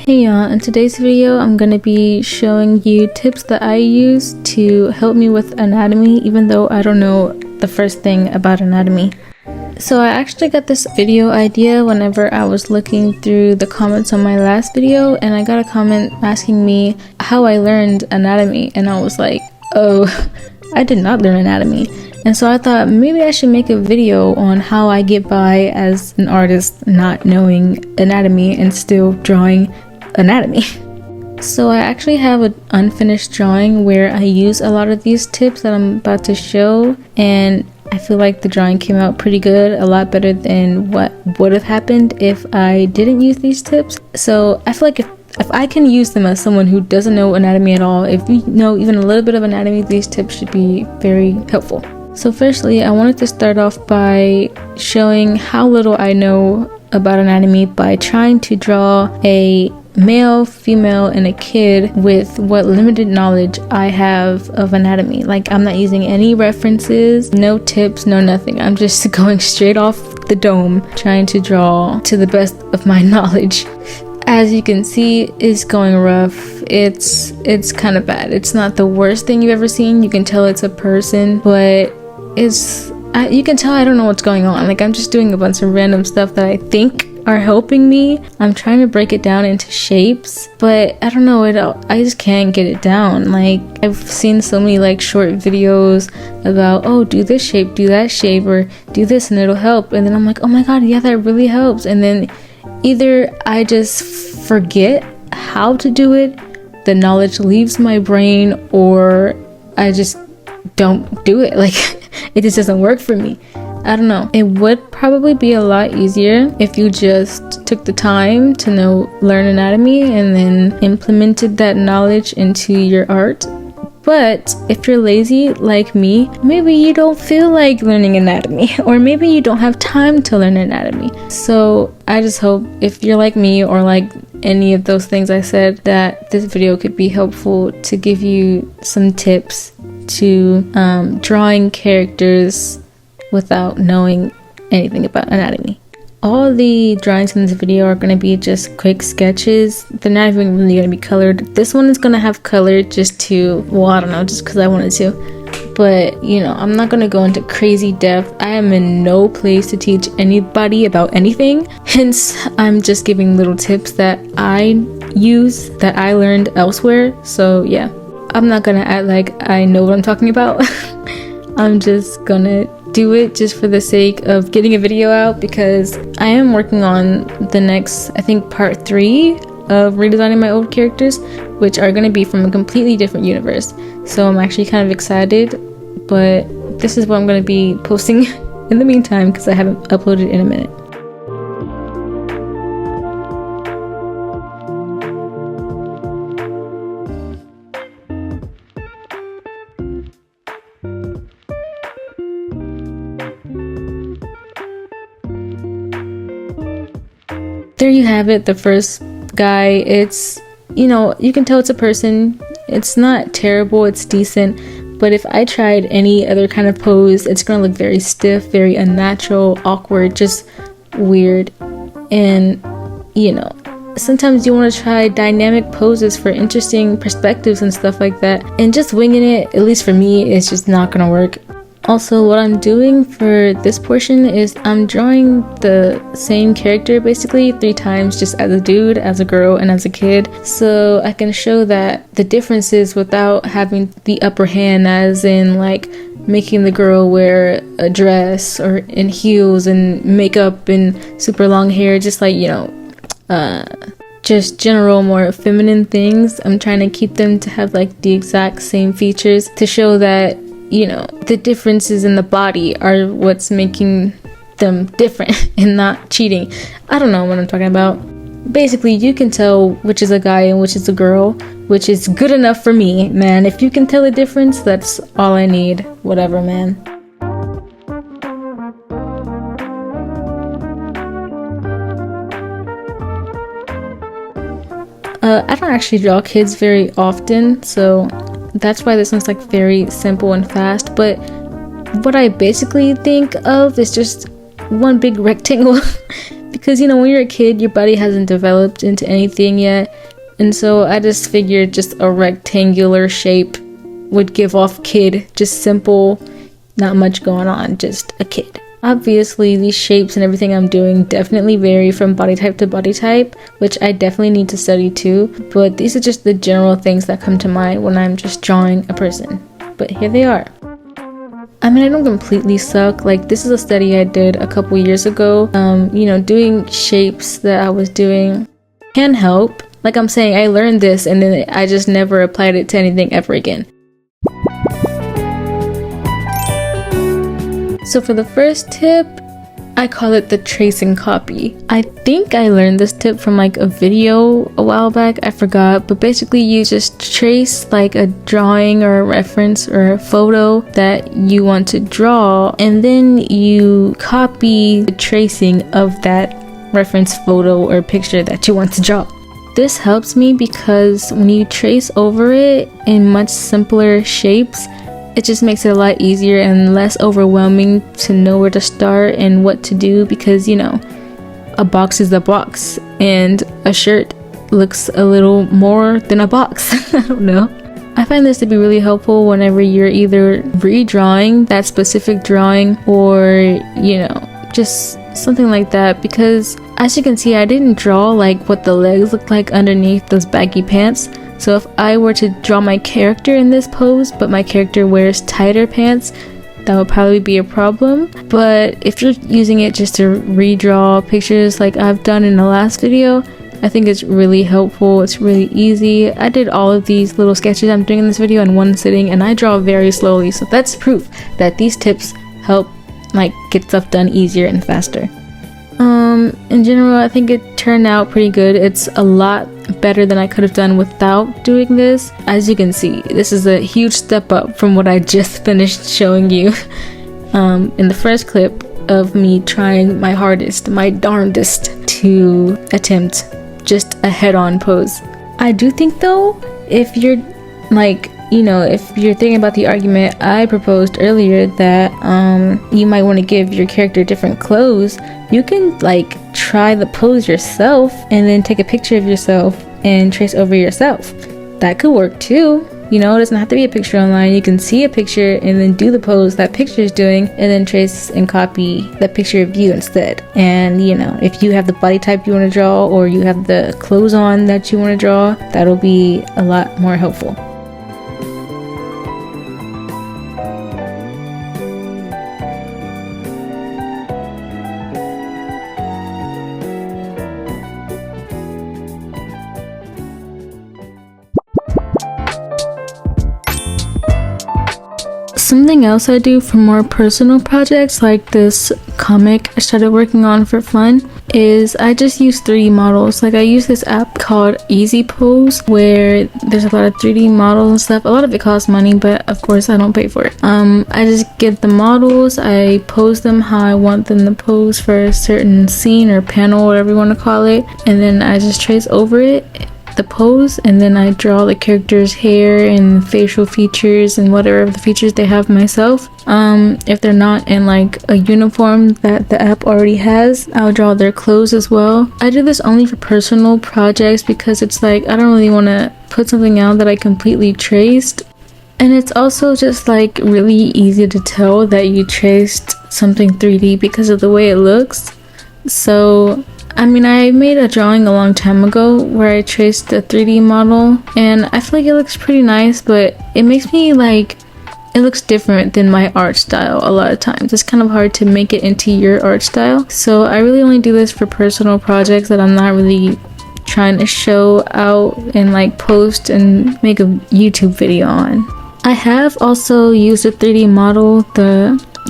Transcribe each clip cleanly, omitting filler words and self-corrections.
Hey y'all, in today's video I'm gonna be showing you tips that I use to help me with anatomy even though I don't know the first thing about anatomy. So I actually got this video idea whenever I was looking through the comments on my last video, and I got a comment asking me how I learned anatomy, and I was like, oh, I did not learn anatomy. And so I thought maybe I should make a video on how I get by as an artist not knowing anatomy and still drawing anatomy. So I actually have an unfinished drawing where I use a lot of these tips that I'm about to show, and I feel like the drawing came out pretty good, a lot better than what would have happened if I didn't use these tips. So I feel like if I can use them as someone who doesn't know anatomy at all, if you know even a little bit of anatomy, these tips should be very helpful. So firstly, I wanted to start off by showing how little I know about anatomy by trying to draw a male, female, and a kid with what limited knowledge I have of anatomy. Like, I'm not using any references, no tips, no nothing. I'm just going straight off the dome, trying to draw to the best of my knowledge. As you can see, it's going rough. It's kind of bad. It's not the worst thing you've ever seen. You can tell it's a person, but you can tell I don't know what's going on. Like, I'm just doing a bunch of random stuff that I think are helping me. I'm trying to break it down into shapes, but I don't know, I just can't get it down. Like, I've seen so many like short videos about, oh, do this shape, do that shape, or do this and it'll help, and then I'm like, oh my god, yeah, that really helps. And then either I just forget how to do it, the knowledge leaves my brain, or I just don't do it. Like, it just doesn't work for me. I don't know. It would probably be a lot easier if you just took the time to learn anatomy and then implemented that knowledge into your art. But if you're lazy like me, maybe you don't feel like learning anatomy, or maybe you don't have time to learn anatomy. So I just hope if you're like me or like any of those things I said, that this video could be helpful to give you some tips to drawing characters without knowing anything about anatomy. All the drawings in this video are going to be just quick sketches. They're not even really going to be colored. This one is going to have color just because I wanted to. But, I'm not going to go into crazy depth. I am in no place to teach anybody about anything. Hence, I'm just giving little tips that I use, that I learned elsewhere. So, yeah. I'm not going to act like I know what I'm talking about. I'm just going to do it just for the sake of getting a video out, because I am working on the next, I think, part 3 of redesigning my old characters, which are going to be from a completely different universe. So I'm actually kind of excited, but this is what I'm going to be posting in the meantime because I haven't uploaded in a minute. There you have it, the first guy. It's, you can tell it's a person. It's not terrible, it's decent, but if I tried any other kind of pose, it's gonna look very stiff, very unnatural, awkward, just weird. And sometimes you want to try dynamic poses for interesting perspectives and stuff like that, and just winging it, at least for me, it's just not gonna work. Also, what I'm doing for this portion is I'm drawing the same character basically 3 times, just as a dude, as a girl, and as a kid, so I can show that the differences without having the upper hand, as in like making the girl wear a dress or in heels and makeup and super long hair, just like, just general more feminine things. I'm trying to keep them to have like the exact same features to show that the differences in the body are what's making them different and not cheating. I don't know what I'm talking about. Basically, you can tell which is a guy and which is a girl, which is good enough for me, man. If you can tell the difference, that's all I need. Whatever, man. I don't actually draw kids very often, so that's why this one's like very simple and fast. But what I basically think of is just one big rectangle because you know, when you're a kid, your body hasn't developed into anything yet, and so I just figured just a rectangular shape would give off kid, just simple, not much going on, just a kid. Obviously, these shapes and everything I'm doing definitely vary from body type to body type, which I definitely need to study too, but these are just the general things that come to mind when I'm just drawing a person. But here they are. I mean, I don't completely suck. Like, this is a study I did a couple years ago. You know, doing shapes that I was doing can help. Like I'm saying, I learned this and then I just never applied it to anything ever again. So for the first tip, I call it the trace and copy. I think I learned this tip from like a video a while back, I forgot, but basically you just trace like a drawing or a reference or a photo that you want to draw, and then you copy the tracing of that reference photo or picture that you want to draw. This helps me because when you trace over it in much simpler shapes, it just makes it a lot easier and less overwhelming to know where to start and what to do, because you know, a box is a box and a shirt looks a little more than a box. I don't know. I find this to be really helpful whenever you're either redrawing that specific drawing or, you know, just something like that, because as you can see, I didn't draw like what the legs look like underneath those baggy pants. So if I were to draw my character in this pose, but my character wears tighter pants, that would probably be a problem. But if you're using it just to redraw pictures like I've done in the last video, I think it's really helpful. It's really easy. I did all of these little sketches I'm doing in this video in one sitting, and I draw very slowly, so that's proof that these tips help like get stuff done easier and faster. In general, I think it turned out pretty good. It's a lot better than I could have done without doing this. As you can see, this is a huge step up from what I just finished showing you in the first clip of me trying my hardest, my darndest to attempt just a head-on pose. I do think though, if you're like, you know, if you're thinking about the argument I proposed earlier that you might want to give your character different clothes, you can like try the pose yourself and then take a picture of yourself and trace over yourself. That could work too. You know, it doesn't have to be a picture online. You can see a picture and then do the pose that picture is doing, and then trace and copy that picture of you instead. And you know, if you have the body type you want to draw, or you have the clothes on that you want to draw, that'll be a lot more helpful. Something else I do for more personal projects, like this comic I started working on for fun, is I just use 3D models. Like I use this app called Easy Pose, where there's a lot of 3D models and stuff. A lot of it costs money, but of course I don't pay for it. I just get the models, I pose them how I want them to pose for a certain scene or panel, whatever you want to call it, and then I just trace over it the pose, and then I draw the character's hair and facial features and whatever the features they have myself. If they're not in like a uniform that the app already has, I'll draw their clothes as well. I do this only for personal projects because it's like I don't really want to put something out that I completely traced, and it's also just like really easy to tell that you traced something 3D because of the way it looks. So I mean, I made a drawing a long time ago where I traced a 3D model, and I feel like it looks pretty nice, but it makes me like, it looks different than my art style a lot of times. It's kind of hard to make it into your art style. So I really only do this for personal projects that I'm not really trying to show out and like post and make a YouTube video on. I have also used a 3D model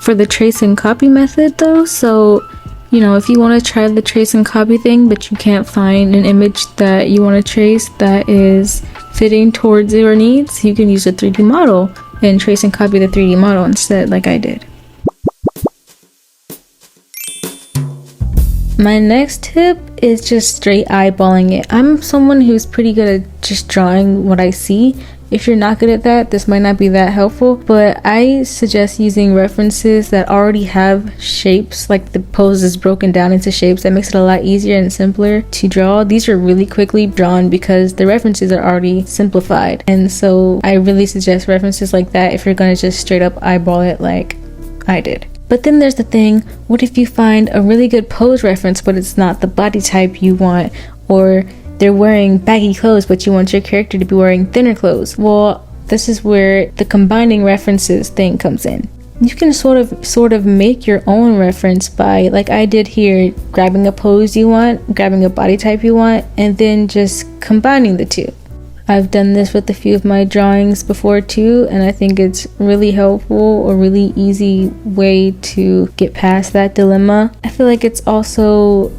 for the trace and copy method though, so you know, if you want to try the trace and copy thing but you can't find an image that you want to trace that is fitting towards your needs, you can use a 3D model and trace and copy the 3D model instead, like I did. My next tip is just straight eyeballing it. I'm someone who's pretty good at just drawing what I see, If you're not good at that, this might not be that helpful, but I suggest using references that already have shapes, like the pose is broken down into shapes. That makes it a lot easier and simpler to draw. These are really quickly drawn because the references are already simplified, and so I really suggest references like that if you're gonna just straight up eyeball it like I did. But then there's the thing, what if you find a really good pose reference but it's not the body type you want, or they're wearing baggy clothes but you want your character to be wearing thinner clothes? Well, this is where the combining references thing comes in. You can sort of make your own reference by, like I did here, grabbing a pose you want, grabbing a body type you want, and then just combining the two. I've done this with a few of my drawings before too, and I think it's really helpful, a really easy way to get past that dilemma. I feel like it's also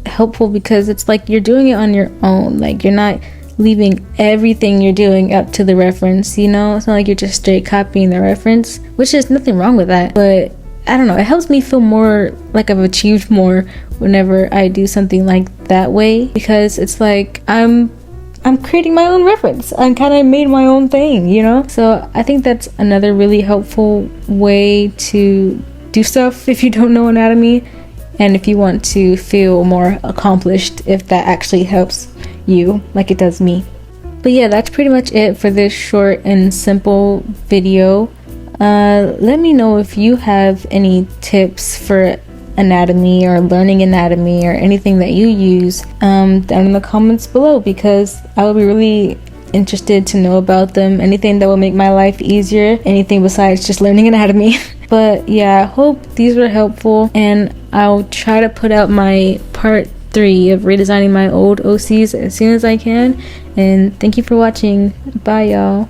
helpful because it's like you're doing it on your own. Like, you're not leaving everything you're doing up to the reference, you know? It's not like you're just straight copying the reference, which is nothing wrong with that, but I don't know, it helps me feel more like I've achieved more whenever I do something like that way, because it's like I'm creating my own reference. I kind of made my own thing, you know? So I think that's another really helpful way to do stuff if you don't know anatomy, and if you want to feel more accomplished, if that actually helps you like it does me. But yeah, that's pretty much it for this short and simple video. Let me know if you have any tips for anatomy or learning anatomy or anything that you use down in the comments below, because I would be really interested to know about them. Anything that will make my life easier, anything besides just learning anatomy. But yeah, I hope these were helpful, and I'll try to put out my part 3 of redesigning my old OCs as soon as I can. And thank you for watching. Bye, y'all.